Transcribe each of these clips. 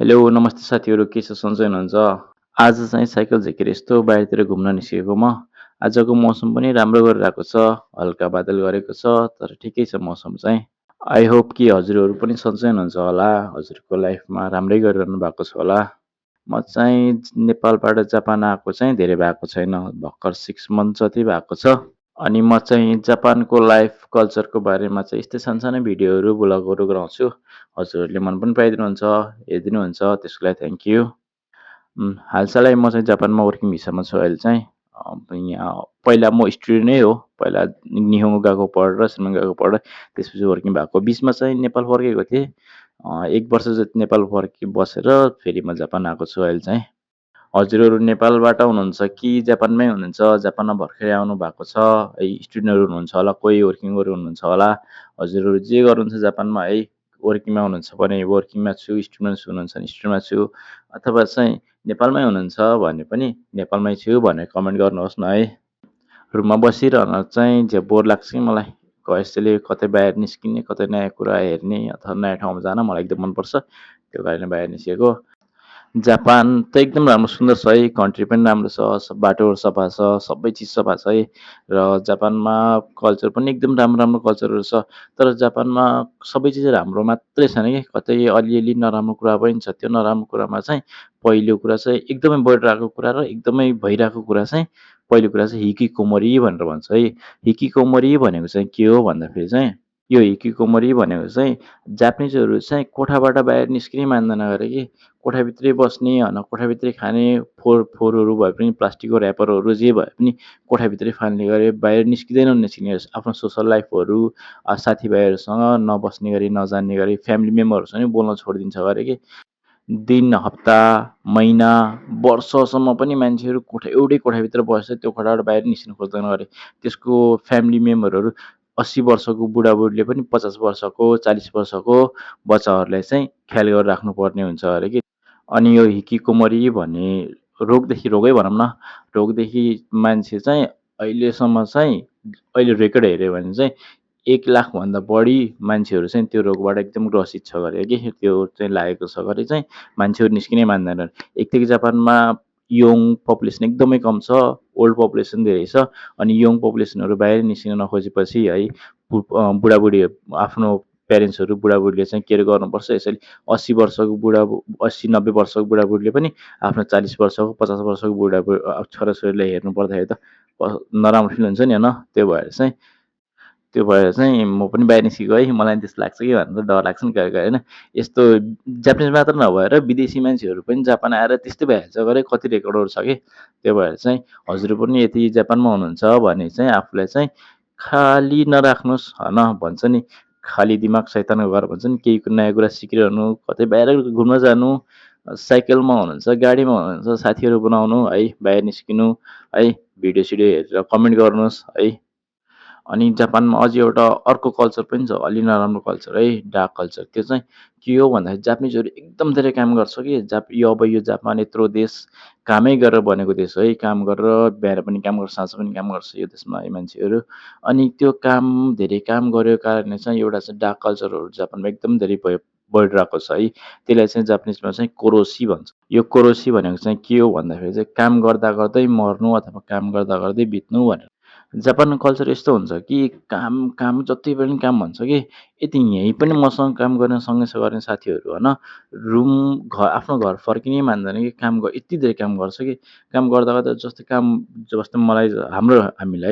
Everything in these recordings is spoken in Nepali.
हेलो नमस्ते साथीहरू के छ सन्चै हुनुहुन्छ? आज चाहिँ साइकल झिकेर यस्तो बाहिरतिर घुम्न निस्केको म। आजको मौसम पनि राम्रो गरिरहेको छ, हल्का बादल गरेको छ, तर ठिकै छ मौसम चाहिँ। आई होप कि हजुरहरू पनि सन्चै हुनुहुन्छ होला, हजुरको लाइफमा राम्रै गरिरहनु भएको छ होला। म चाहिँ नेपालबाट जापान आएको चाहिँ धेरै भएको छैन, भर्खर 6 मन्थ जति भएको छ। अनि म चाहिँ जापानको लाइफ कल्चरको बारेमा चाहिँ यस्तै सानसानो भिडियोहरू, भ्लगहरू गराउँछु। हजुरहरूले मन पनि पराइदिनुहुन्छ, हेरिदिनुहुन्छ, त्यसको लागि थ्याङ्क यू। हालसालै म चाहिँ जापानमा वर्किङ भिसामा छु अहिले चाहिँ। यहाँ पहिला म स्टुडेन्ट नै हो। पहिला निहोङ्गो गएको पढेर, सिलगढी गएको पढेर त्यसपछि वर्किङ भएको। बिचमा चाहिँ नेपाल फर्केको थिएँ। 1 वर्ष जति नेपाल बसेर फेरि म जापान आएको छु अहिले चाहिँ। हजुरहरू नेपालबाट हुनुहुन्छ कि जापानमै हुनुहुन्छ? जापानमा भर्खरै आउनु भएको छ है, स्टुडेन्टहरू हुनुहुन्छ होला, कोही वर्किङहरू हुनुहुन्छ होला। हजुरहरू जे गर्नुहुन्छ जापानमा है, वर्किङमा हुनुहुन्छ भने वर्किङमा छु, स्टुडेन्ट्स हुनुहुन्छ भने स्टुडेन्टमा छु, अथवा चाहिँ नेपालमै हुनुहुन्छ भने पनि नेपालमै छु भनेर कमेन्ट गर्नुहोस् न है। रुममा बसिरहन चाहिँ जे बोर लाग्छ कि मलाई। यसैले कतै बाहिर निस्किने, कतै नयाँ कुरा हेर्ने अथवा नयाँ ठाउँमा जान मलाई एकदम मनपर्छ। त्यो कारणले बाहिर निस्केको। जापान त एकदम राम्रो सुन्दर छ है, कन्ट्री पनि राम्रो छ, बाटोहरू सफा छ, सबै चिज सफा छ है। र जापानमा कल्चर पनि एकदम राम्रो राम्रो कल्चरहरू छ। तर जापानमा सबै चिज राम्रो मात्रै छैन कि, कतै अलिअलि नराम्रो कुरा पनि छ। त्यो नराम्रो कुरामा चाहिँ पहिलो कुरा चाहिँ एकदमै बढिरहेको कुरा र एकदमै भइरहेको कुरा चाहिँ पहिलो कुरा चाहिँ हिकिकोमोरी भनेर भन्छ है। हिकिकोमोरी भनेको चाहिँ के हो भन्दाखेरि चाहिँ यो हिकिकोमोरी भनेको चाहिँ जापानिजहरू चाहिँ कोठाबाट बाहिर निस्किनै मान्दैन अरे कि। कोठाभित्रै बस्ने कोठाभित्रै खाने, फोहोरहरू भए पनि प्लास्टिकको ऱ्यापरहरू जे भए पनि कोठाभित्रै फाल्ने गरे, बाहिर निस्किँदैनन् निस्किने आफ्नो सोसल लाइफहरू साथीभाइहरूसँग नबस्ने गरी, नजान्ने गरी, फ्यामिली मेम्बरहरूसँग बोल्न छोडिदिन्छ अरे कि। दिन, हप्ता, महिना, वर्षसम्म पनि मान्छेहरू एउटै कोठाभित्र बसेर त्यो कोठाबाट बाहिर निस्किन खोज्दैन अरे। त्यसको फ्यामिली मेम्बरहरू 80 वर्षको बुढाबुढीले पनि 50 वर्षको, 40 वर्षको बच्चाहरूलाई चाहिँ ख्याल गरेर राख्नुपर्ने हुन्छ अरे कि। अनि यो हिकिकोमोरी भन्ने रोगदेखि रोगै भनौँ न, रोगदेखि मान्छे चाहिँ अहिलेसम्म चाहिँ अहिले रेकर्ड हेऱ्यो भने चाहिँ 1,00,000 भन्दा बढी मान्छेहरू चाहिँ त्यो रोगबाट एकदम ग्रसित छ अरे कि, त्यो चाहिँ लागेको छ अरे चाहिँ मान्छेहरू निस्किनै मान्दैनन्। एकदेखि जापानमा यङ पपुलेसन एकदमै कम छ, ओल्ड पपुलेसन धेरै छ। अनि यङ पपुलेसनहरू बाहिर निस्किन नखोजेपछि है, बुढाबुढी आफ्नो प्यारेन्ट्सहरू बुढाबुढीले चाहिँ केयर गर्नुपर्छ। यसैले 80 वर्षको 80-90 वर्षको बुढाबुढीले पनि आफ्नो 40 वर्षको 50 वर्षको छोराछोरीलाई हेर्नु पर्दाखेरि त नराम्रो फिल हुन्छ नि होइन? त्यो भएर चाहिँ म पनि बाहिर निस्केको है, मलाई त्यस्तो लाग्छ कि भनेर डर लाग्छ नि कहिले कहिले होइन। यस्तो जापानिज मात्र नभएर विदेशी मान्छेहरू पनि जापान आएर त्यस्तै भइहाल्छ गरे कति रेकर्डहरू छ कि। त्यो भएर चाहिँ हजुर पनि यदि जापानमा हुनुहुन्छ भने चाहिँ आफूलाई चाहिँ खाली नराख्नुहोस् होइन, भन्छ नि खाली दिमाग शैतानको घर भन्छ नि। केही नयाँ कुरा सिकिरहनु, कतै बाहिर घुम्न जानु, साइकलमा हुनुहुन्छ, गाडीमा हुनुहुन्छ, साथीहरू बनाउनु है, बाहिर निस्किनु है, भिडियो हेरेर कमेन्ट गर्नुहोस् है। अनि जापानमा अझै एउटा अर्को कल्चर पनि छ, अलि नराम्रो कल्चर है, डार्क कल्चर। त्यो चाहिँ के हो भन्दाखेरि जापानिजहरू एकदम धेरै काम गर्छ कि। यो जापान यत्रो देश कामै गरेर बनेको देश है, काम गरेर बिहान पनि काम गर्छ, साँझ पनि काम गर्छ यो देशमा है मान्छेहरू। अनि त्यो धेरै काम गरेको कारणले चाहिँ एउटा चाहिँ डार्क कल्चरहरू जापानमा एकदम धेरै बढिरहेको छ है। त्यसलाई चाहिँ जापानिजमा चाहिँ कोरोसी भन्छ। यो कोरोसी भनेको चाहिँ के हो भन्दाखेरि चाहिँ काम गर्दा गर्दै मर्नु अथवा काम गर्दा गर्दै बित्नु भनेर। जापानको कल्चर यस्तो हुन्छ कि काम काम जति पनि काम भन्छ कि। यदि यहीँ पनि मसँग काम गर्ने सँगै गर्ने साथीहरू होइन, आफ्नो घर फर्किनै मान्दैन कि, यति धेरै काम गर्छ कि। काम गर्दा गर्दा जस्तै हामीलाई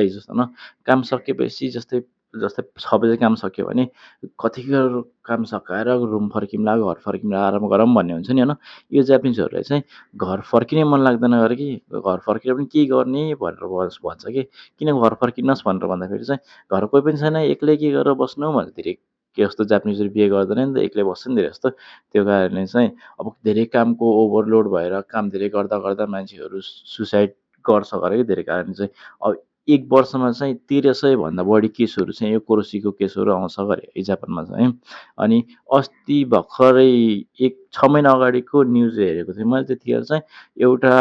जस्तो होइन, काम सकेपछि जस्तै जस्तै 6 बजे काम सक्यो भने कतिखेर काम सकाएर रुम फर्किउँला, घर फर्किउँला, आराम गरौँ भन्ने हुन्छ नि होइन। यो जापानिजहरूलाई चाहिँ घर फर्किनै मन लाग्दैन अरे कि, घर फर्केर पनि के गर्ने भनेर भन्छ कि। किन घर फर्किनुहोस् भनेर भन्दाखेरि चाहिँ घर कोही पनि छैन, एक्लै के गरेर बस्नु भन्छ। धेरै के जस्तो जापानिजहरू बिहे गर्दैन नि त, एक्लै बस्छ नि धेरै जस्तो। त्यो कारणले चाहिँ अब धेरै कामको ओभरलोड भएर काम धेरै गर्दा गर्दा मान्छेहरू सुसाइड गर्छ अरे कि धेरै कारणले चाहिँ। अब 1 वर्षमा चाहिँ 1300 भन्दा बढी केसहरू चाहिँ यो कोरोसीको केसहरू आउँछ अरे है जापानमा चाहिँ है। अनि अस्ति भर्खरै 6 महिना अगाडिको न्युज हेरेको थिएँ मैले, त्यतिखेर चाहिँ एउटा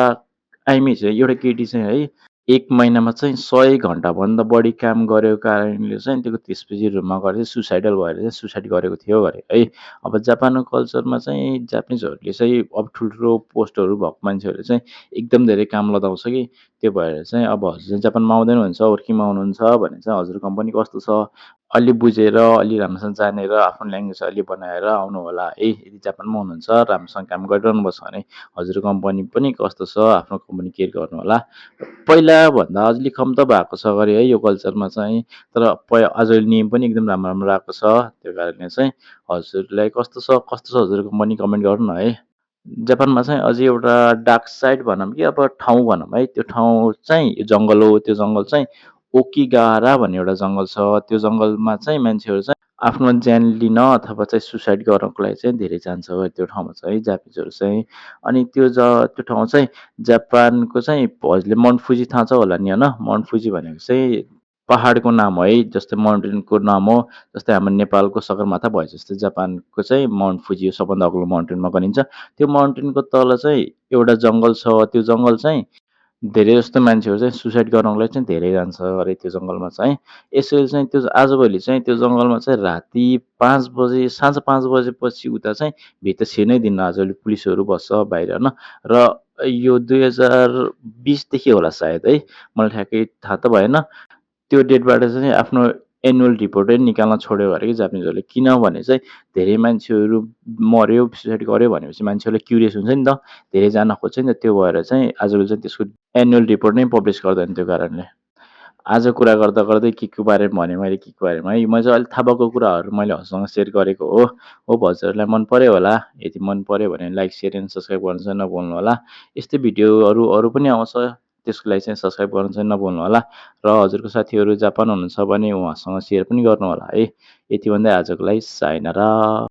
एउटा केटी चाहिँ है 1 महिनामा चाहिँ 100 घन्टाभन्दा बढी काम गरेको कारणले चाहिँ त्यो त्यसपछि रुममा गएर चाहिँ सुसाइडल भएर चाहिँ सुसाइड गरेको थियो अरे है। अब जापानको कल्चरमा चाहिँ जापानिजहरूले चाहिँ अब ठुल्ठुलो पोस्टहरू भएको मान्छेहरूले चाहिँ एकदम धेरै काम लदाउँछ कि, त्यो भएर चाहिँ अब हजुर चाहिँ जापानमा आउँदै हुनुहुन्छ, वर्किङमा हुनुहुन्छ भने चाहिँ हजुर कम्पनी कस्तो छ, अलि बुझेर, अलि राम्रोसँग जानेर आफ्नो ल्याङ्ग्वेज अलि बनाएर आउनु होला है। यदि जापानमा हुनुहुन्छ, राम्रोसँग काम गरिरहनु भएको छ भने हजुर कम्पनी पनि कस्तो छ, आफ्नो कम्पनी केयर गर्नु होला। पहिलाभन्दा अलिक कम त भएको छ अरे है यो कल्चरमा चाहिँ, तर आजकल नियम पनि एकदम राम्रो राम्रो आएको छ। त्यो कारणले चाहिँ हजुरलाई कस्तो छ हजुरको कम्पनी कमेन्ट गर्नु न है। जापानमा चाहिँ अझै एउटा डार्क साइड भनौँ कि अब ठाउँ भनौँ है, त्यो ठाउँ चाहिँ यो जङ्गल हो, त्यो जङ्गल चाहिँ ओकिगाहरा भन्ने एउटा जङ्गल छ। त्यो जङ्गलमा चाहिँ मान्छेहरू चाहिँ आफ्नो ज्यान लिन अथवा चाहिँ सुसाइड गर्नको लागि चाहिँ धेरै जान्छ त्यो ठाउँमा चाहिँ जापानिजहरू चाहिँ। अनि त्यो ठाउँ चाहिँ जापानको चाहिँ हजुरले माउन्ट फुजी थाहा छ होला नि होइन? माउन्ट फुजी भनेको चाहिँ पहाडको नाम हो है, जस्तै माउन्टेनको नाम हो। जस्तै हाम्रो नेपालको सगरमाथा भए जस्तै जापानको चाहिँ माउन्ट फुजी हो सबभन्दा अग्लो माउन्टेनमा गनिन्छ। त्यो माउन्टेनको तल चाहिँ एउटा जङ्गल छ, त्यो जङ्गल चाहिँ धेरै जस्तो मान्छेहरू चाहिँ सुसाइड गर्नको लागि चाहिँ धेरै जान्छ अरे त्यो जङ्गलमा चाहिँ। यसरी चाहिँ त्यो आजभोलि चाहिँ त्यो जङ्गलमा चाहिँ राति 5 बजे साँझ 5 बजेपछि उता चाहिँ भित्र छिर्नै दिन्न आजभोलि पुलिसहरू बस्छ बाहिर होइन। र यो 2020 देखि होला सायद है, मलाई ठ्याक्कै थाहा त भएन। त्यो डेटबाट चाहिँ आफ्नो एनुअल रिपोर्टै निकाल्न छोड्यो अरे कि जापानिजहरूले। किनभने चाहिँ धेरै मान्छेहरू मऱ्यो, सुसाइड गर्यो भनेपछि मान्छेहरूलाई क्युरियस हुन्छ नि त, धेरै जान खोज्छ नि त, त्यो भएर चाहिँ आजकल चाहिँ त्यसको एनुअल रिपोर्ट नै पब्लिस गर्दैन त्यो कारणले। आज कुरा गर्दा गर्दै केको बारेमा भने मैले केको बारेमा है, मैले चाहिँ अलिक थाहा भएको कुराहरू मैले हजुरसँग सेयर गरेको हो। होप हजुरहरूलाई मन पऱ्यो होला। यदि मन पऱ्यो भने लाइक, सेयर एन्ड सब्सक्राइब गर्नु चाहिँ नभुल्नु होला। यस्तै भिडियोहरू अरू पनि आउँछ, त्यसको लागि चाहिँ सब्सक्राइब गर्नु चाहिँ नभुल्नु होला। र हजुरको साथीहरू जापान हुनुहुन्छ भने उहाँसँग सेयर पनि गर्नु होला है। यति भन्दै आजको लागि सायोनारा।